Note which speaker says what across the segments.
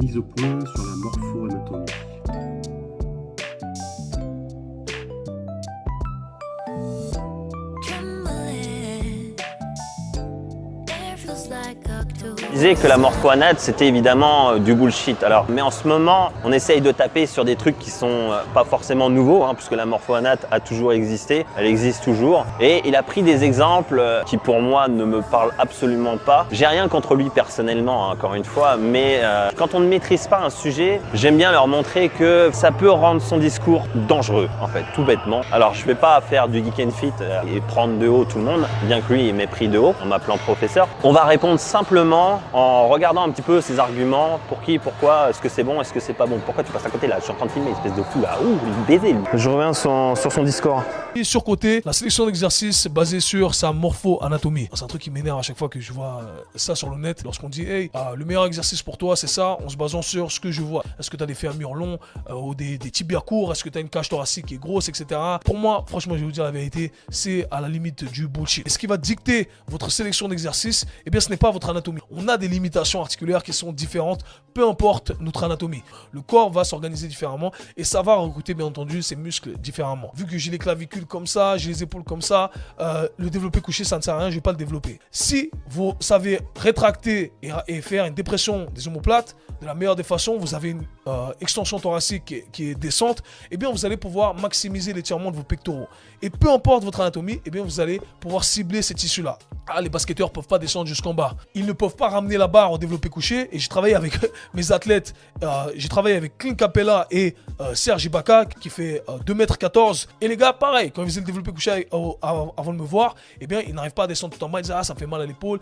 Speaker 1: mise au point sur la morpho-anatomie.
Speaker 2: Je disais que la morpho-anat, c'était évidemment du bullshit. Alors, mais en ce moment, on essaye de taper sur des trucs qui sont pas forcément nouveaux, puisque la morpho-anat a toujours existé, elle existe toujours. Et il a pris des exemples qui, pour moi, ne me parlent absolument pas. J'ai rien contre lui personnellement, encore une fois, mais quand on ne maîtrise pas un sujet, j'aime bien leur montrer que ça peut rendre son discours dangereux, en fait, tout bêtement. Alors, je vais pas faire du geek and fit et prendre de haut tout le monde, bien que lui, il m'ait pris de haut en m'appelant professeur. On va répondre simplement en regardant un petit peu ses arguments, pour qui, pourquoi, est-ce que c'est bon, est-ce que c'est pas bon, pourquoi tu passes à côté là, je suis en train de filmer, espèce de fou là, ouh, il me baisait lui. Je reviens sur son discours.
Speaker 3: Et surcoté, la sélection d'exercices basée sur sa morpho-anatomie. C'est un truc qui m'énerve à chaque fois que je vois ça sur le net. Lorsqu'on dit, hey, le meilleur exercice pour toi, c'est ça, en se basant sur ce que je vois. Est-ce que tu as des fémurs longs ou des tibias courts? Est-ce que tu as une cage thoracique qui est grosse, etc. Pour moi, franchement, je vais vous dire la vérité, c'est à la limite du bullshit. Et ce qui va dicter votre sélection d'exercices, eh bien, ce n'est pas votre anatomie. On a des limitations articulaires qui sont différentes, peu importe notre anatomie. Le corps va s'organiser différemment et ça va recruter, bien entendu, ses muscles différemment. Vu que j'ai les clavicules comme ça, j'ai les épaules comme ça, le développé couché, ça ne sert à rien, je ne vais pas le développer. Si vous savez rétracter et faire une dépression des omoplates, de la meilleure des façons, vous avez une extension thoracique qui est descente, eh bien vous allez pouvoir maximiser l'étirement de vos pectoraux. Et peu importe votre anatomie, eh bien vous allez pouvoir cibler ces tissus-là. Les basketteurs ne peuvent pas descendre jusqu'en bas. Ils ne peuvent pas ramener la barre au développé couché. Et j'ai travaillé avec mes athlètes. J'ai travaillé avec Clint Capella et Serge Ibaka qui fait 2m14. Et les gars, pareil, quand ils faisaient le développé couché avant de me voir, eh bien ils n'arrivent pas à descendre tout en bas. Ils disaient, ça me fait mal à l'épaule.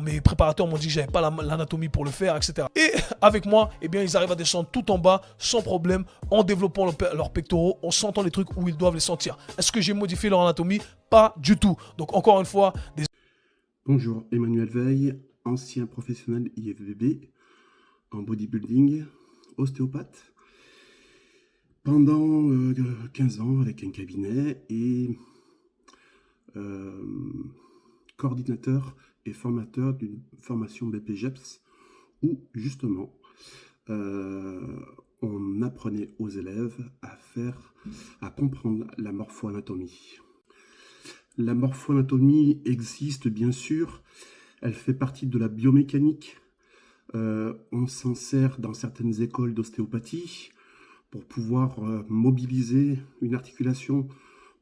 Speaker 3: Mes préparateurs m'ont dit que j'avais pas l'anatomie pour le faire, etc. Et avec moi, eh bien ils arrivent à descendre tout en bas sans problème, en développant leurs pectoraux, en sentant les trucs où ils doivent les sentir. Est-ce que j'ai modifié leur anatomie? Pas du tout. Donc encore une fois,
Speaker 1: Bonjour, Emmanuel Veil, ancien professionnel IFBB en bodybuilding, ostéopathe, pendant 15 ans avec un cabinet et coordinateur et formateur d'une formation BPGEPS où justement on apprenait aux élèves à comprendre la morpho-anatomie. La morpho-anatomie existe bien sûr, elle fait partie de la biomécanique. On s'en sert dans certaines écoles d'ostéopathie pour pouvoir mobiliser une articulation,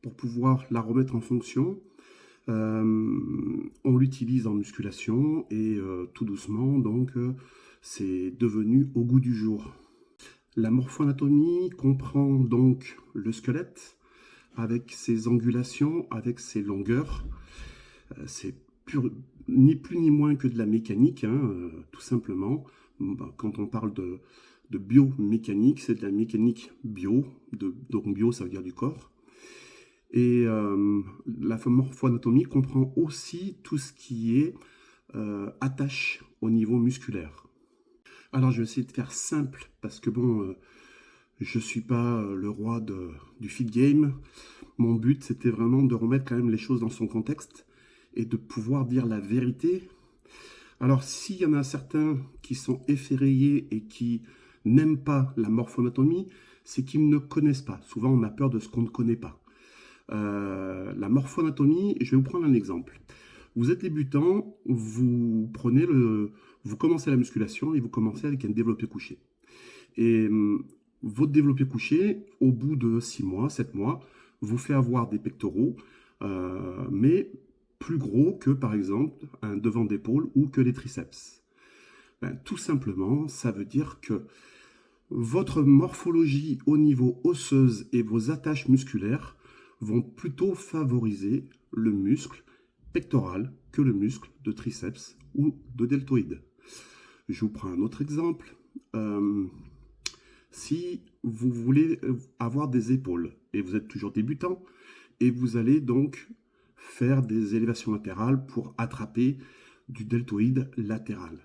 Speaker 1: pour pouvoir la remettre en fonction. On l'utilise en musculation et tout doucement, donc c'est devenu au goût du jour. La morpho-anatomie comprend donc le squelette, avec ses angulations, avec ses longueurs. C'est ni plus ni moins que de la mécanique, tout simplement. Quand on parle de biomécanique, c'est de la mécanique bio, donc bio ça veut dire du corps. Et la morpho-anatomie comprend aussi tout ce qui est attache au niveau musculaire. Alors je vais essayer de faire simple, parce que bon, je ne suis pas le roi du fit game. Mon but, c'était vraiment de remettre quand même les choses dans son contexte et de pouvoir dire la vérité. Alors, s'il y en a certains qui sont effrayés et qui n'aiment pas la morpho-anatomie, c'est qu'ils ne connaissent pas. Souvent, on a peur de ce qu'on ne connaît pas. La morpho-anatomie, je vais vous prendre un exemple. Vous êtes débutant, vous commencez la musculation et vous commencez avec un développé couché. Et votre développé couché, au bout de 6 mois, 7 mois, vous fait avoir des pectoraux, mais plus gros que, par exemple, un devant d'épaule ou que les triceps. Tout simplement, ça veut dire que votre morphologie au niveau osseuse et vos attaches musculaires vont plutôt favoriser le muscle pectoral que le muscle de triceps ou de deltoïde. Je vous prends un autre exemple. Si vous voulez avoir des épaules et vous êtes toujours débutant et vous allez donc faire des élévations latérales pour attraper du deltoïde latéral.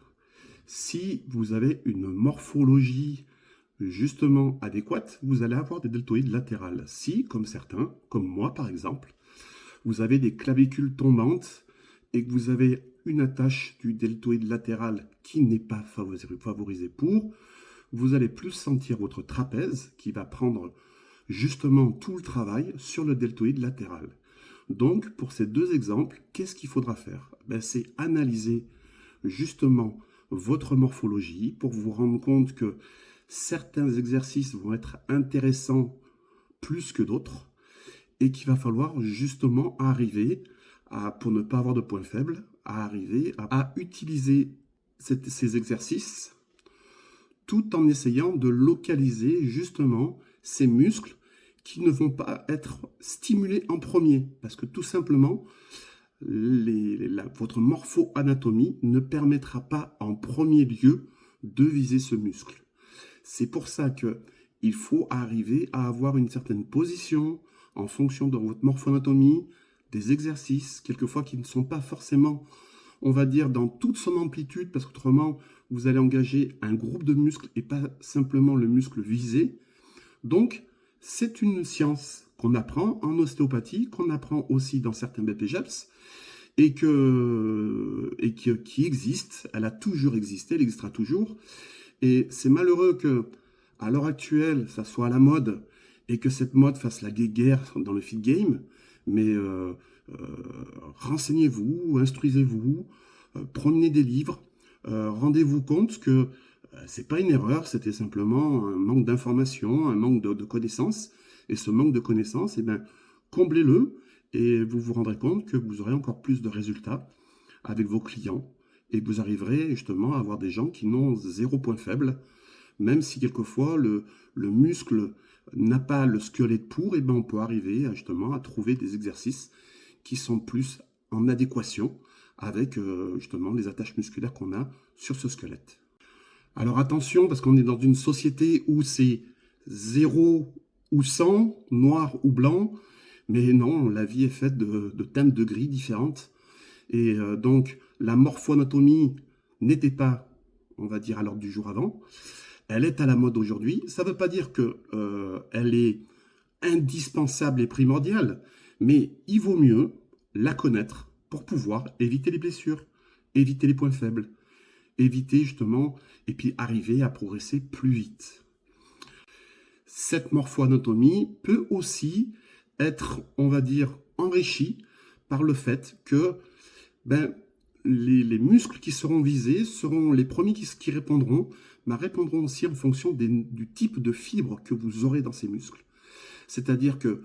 Speaker 1: Si vous avez une morphologie justement adéquate, vous allez avoir des deltoïdes latérales. Si, comme certains, comme moi par exemple, vous avez des clavicules tombantes et que vous avez une attache du deltoïde latéral qui n'est pas favorisée pour, vous allez plus sentir votre trapèze qui va prendre justement tout le travail sur le deltoïde latéral. Donc, pour ces deux exemples, qu'est-ce qu'il faudra faire? C'est analyser justement votre morphologie pour vous rendre compte que certains exercices vont être intéressants plus que d'autres et qu'il va falloir justement arriver à, pour ne pas avoir de points faibles, à arriver à utiliser ces exercices tout en essayant de localiser justement ces muscles qui ne vont pas être stimulés en premier. Parce que tout simplement, votre morpho-anatomie ne permettra pas en premier lieu de viser ce muscle. C'est pour ça qu'il faut arriver à avoir une certaine position en fonction de votre morpho-anatomie, des exercices, quelquefois qui ne sont pas forcément, on va dire, dans toute son amplitude, parce qu'autrement, vous allez engager un groupe de muscles et pas simplement le muscle visé. Donc, c'est une science qu'on apprend en ostéopathie, qu'on apprend aussi dans certains BPJEPS, et qui existe. Elle a toujours existé, elle existera toujours. Et c'est malheureux que, à l'heure actuelle, ça soit à la mode, et que cette mode fasse la guéguerre dans le fit game, mais renseignez-vous, instruisez-vous, prenez des livres, rendez-vous compte que c'est pas une erreur, c'était simplement un manque d'information, un manque de connaissances, et ce manque de connaissances, comblez-le, et vous vous rendrez compte que vous aurez encore plus de résultats avec vos clients, et que vous arriverez justement à avoir des gens qui n'ont zéro point faible, même si quelquefois le muscle n'a pas le squelette pour, on peut arriver justement à trouver des exercices qui sont plus en adéquation avec justement les attaches musculaires qu'on a sur ce squelette. Alors attention, parce qu'on est dans une société où c'est 0 ou 100, noir ou blanc, mais non, la vie est faite de teintes de gris différentes. Et donc, la morpho-anatomie n'était pas, on va dire, à l'ordre du jour avant. Elle est à la mode aujourd'hui. Ça ne veut pas dire qu'elle est indispensable et primordiale, mais il vaut mieux la connaître pour pouvoir éviter les blessures, éviter les points faibles, éviter justement, et puis arriver à progresser plus vite. Cette morpho-anatomie peut aussi être, on va dire, enrichie par le fait que les muscles qui seront visés seront les premiers qui répondront, mais répondront aussi en fonction du type de fibre que vous aurez dans ces muscles. C'est-à-dire que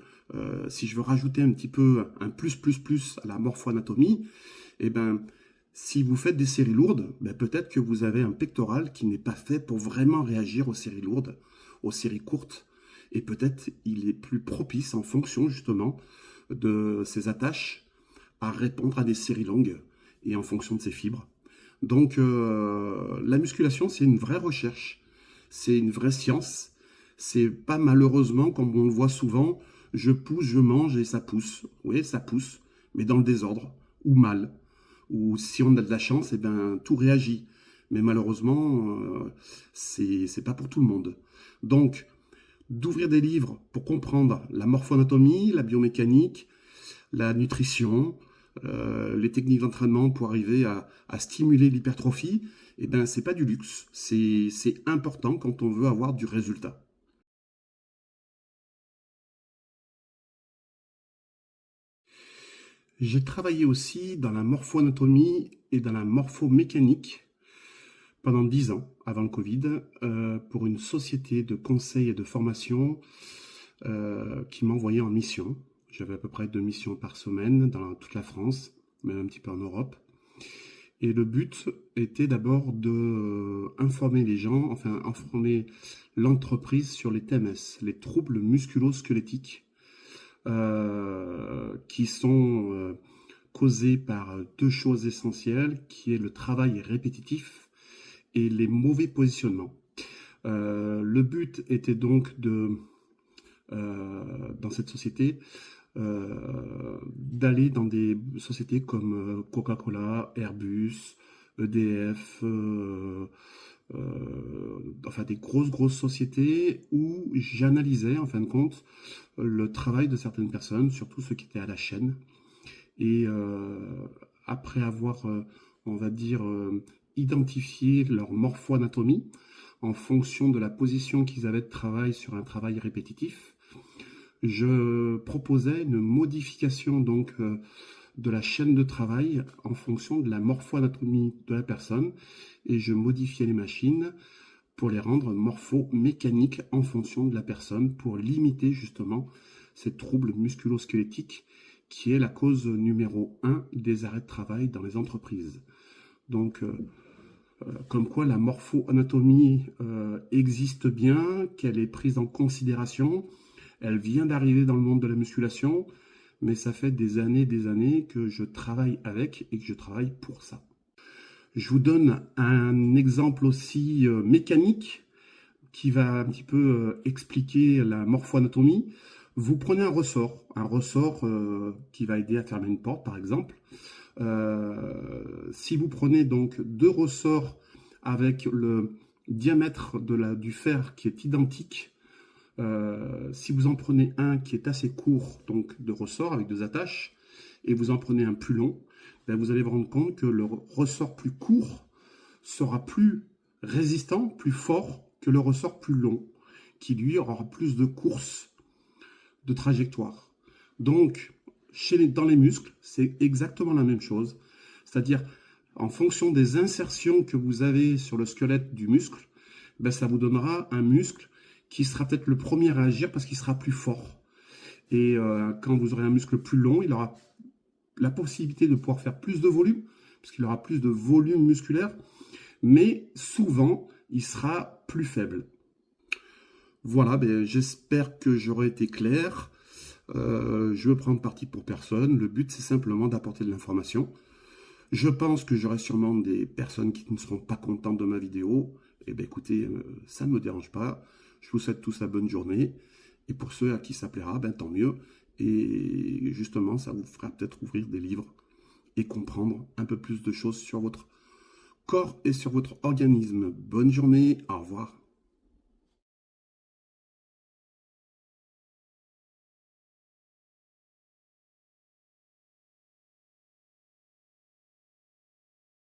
Speaker 1: si je veux rajouter un petit peu un plus à la morpho-anatomie, si vous faites des séries lourdes, peut-être que vous avez un pectoral qui n'est pas fait pour vraiment réagir aux séries lourdes, aux séries courtes. Et peut-être il est plus propice en fonction justement de ses attaches à répondre à des séries longues et en fonction de ses fibres. Donc la musculation, c'est une vraie recherche, c'est une vraie science. C'est pas malheureusement, comme on le voit souvent, je pousse, je mange et ça pousse. Oui, ça pousse, mais dans le désordre, ou mal. Ou si on a de la chance, tout réagit. Mais malheureusement, c'est pas pour tout le monde. Donc, d'ouvrir des livres pour comprendre la morpho-anatomie, la biomécanique, la nutrition, les techniques d'entraînement pour arriver à stimuler l'hypertrophie, c'est pas du luxe. C'est important quand on veut avoir du résultat. J'ai travaillé aussi dans la morpho-anatomie et dans la morphomécanique pendant 10 ans, avant le Covid, pour une société de conseil et de formation qui m'envoyait en mission. J'avais à peu près 2 missions par semaine dans toute la France, même un petit peu en Europe. Et le but était d'abord de informer les gens, enfin informer l'entreprise sur les TMS, les troubles musculo-squelettiques, qui sont causés par 2 choses essentielles, qui est le travail répétitif et les mauvais positionnements. Le but était donc dans cette société, d'aller dans des sociétés comme Coca-Cola, Airbus, EDF, enfin des grosses sociétés où j'analysais en fin de compte le travail de certaines personnes, surtout ceux qui étaient à la chaîne. Et après avoir, on va dire, identifié leur morpho-anatomie, en fonction de la position qu'ils avaient de travail sur un travail répétitif. Je proposais une modification donc de la chaîne de travail en fonction de la morpho-anatomie de la personne et je modifiais les machines pour les rendre morpho-mécaniques en fonction de la personne pour limiter justement ces troubles musculo-squelettiques qui est la cause numéro 1 des arrêts de travail dans les entreprises. Donc, comme quoi la morpho-anatomie existe bien, qu'elle est prise en considération, elle vient d'arriver dans le monde de la musculation, mais ça fait des années que je travaille avec et que je travaille pour ça. Je vous donne un exemple aussi mécanique qui va un petit peu expliquer la morpho-anatomie. Vous prenez un ressort qui va aider à fermer une porte par exemple. Si vous prenez donc 2 ressorts avec le diamètre du fer qui est identique, si vous en prenez un qui est assez court, donc de ressort avec 2 attaches, et vous en prenez un plus long, ben vous allez vous rendre compte que le ressort plus court sera plus résistant, plus fort que le ressort plus long, qui lui aura plus de course, de trajectoire. Donc, dans les muscles, c'est exactement la même chose. C'est-à-dire, en fonction des insertions que vous avez sur le squelette du muscle, ben ça vous donnera un muscle qui sera peut-être le premier à agir parce qu'il sera plus fort. Et quand vous aurez un muscle plus long, il aura la possibilité de pouvoir faire plus de volume, parce qu'il aura plus de volume musculaire, mais souvent, il sera plus faible. Voilà, ben, j'espère que j'aurai été clair. Je veux prendre parti pour personne. Le but, c'est simplement d'apporter de l'information. Je pense que j'aurai sûrement des personnes qui ne seront pas contentes de ma vidéo. Eh bien, écoutez, ça ne me dérange pas. Je vous souhaite tous la bonne journée. Et pour ceux à qui ça plaira, ben, tant mieux. Et justement, ça vous fera peut-être ouvrir des livres et comprendre un peu plus de choses sur votre corps et sur votre organisme. Bonne journée, au revoir.